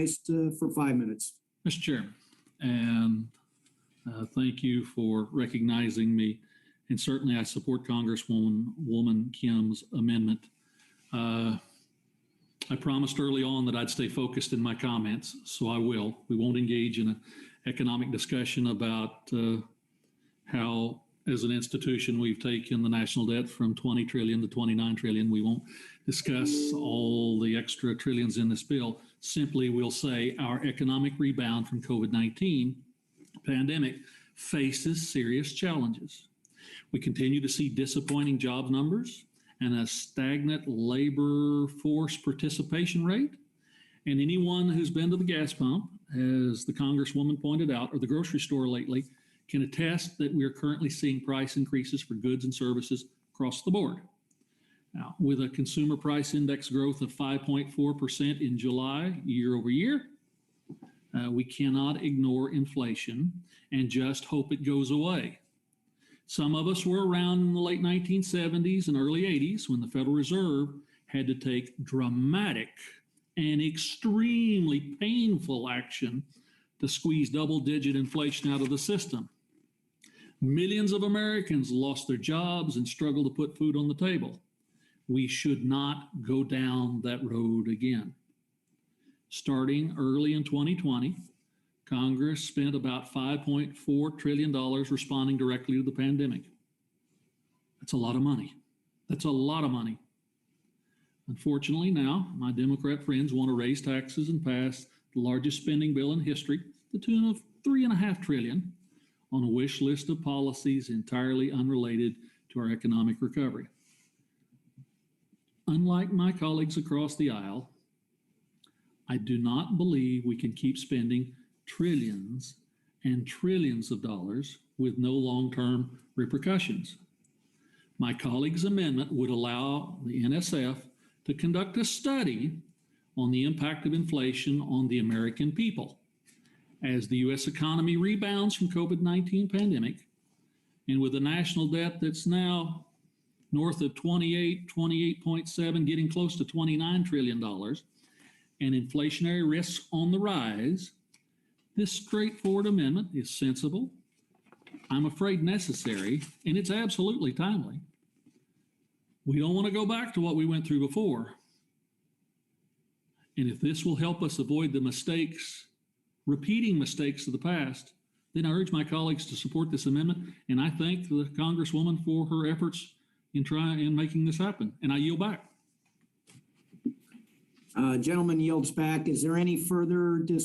recognized for 5 minutes. Mr. Chairman, and thank you for recognizing me. And certainly I support Congresswoman Kim's amendment. I promised early on that I'd stay focused in my comments, so I will. We won't engage in an economic discussion about how, as an institution, we've taken the national debt from 20 trillion to 29 trillion. We won't discuss all the extra trillions in this bill. Simply, we'll say our economic rebound from COVID-19 pandemic faces serious challenges. We continue to see disappointing job numbers and a stagnant labor force participation rate. And anyone who's been to the gas pump, as the Congresswoman pointed out, or the grocery store lately, can attest that we are currently seeing price increases for goods and services across the board. Now, with a consumer price index growth of 5.4% in July, year over year, we cannot ignore inflation and just hope it goes away. Some of us were around in the late 1970s and early 80s when the Federal Reserve had to take dramatic and extremely painful action to squeeze double-digit inflation out of the system. Millions of Americans lost their jobs and struggled to put food on the table. We should not go down that road again. Starting early in 2020, Congress spent about $5.4 trillion responding directly to the pandemic. That's a lot of money. That's a lot of money. Unfortunately, now my Democrat friends want to raise taxes and pass the largest spending bill in history, the tune of $3.5 trillion, on a wish list of policies entirely unrelated to our economic recovery. Unlike my colleagues across the aisle, I do not believe we can keep spending trillions and trillions of dollars with no long-term repercussions. My colleague's amendment would allow the NSF to conduct a study on the impact of inflation on the American people as the U.S. economy rebounds from COVID-19 pandemic, and with a national debt that's now north of 28.7, getting close to $29 trillion, and inflationary risks on the rise. This straightforward amendment is sensible, I'm afraid necessary, and it's absolutely timely. We don't want to go back to what we went through before. And if this will help us avoid the repeating mistakes of the past, then I urge my colleagues to support this amendment, and I thank the Congresswoman for her efforts in making this happen. And I yield back. Gentleman yields back. Is there any further discussion?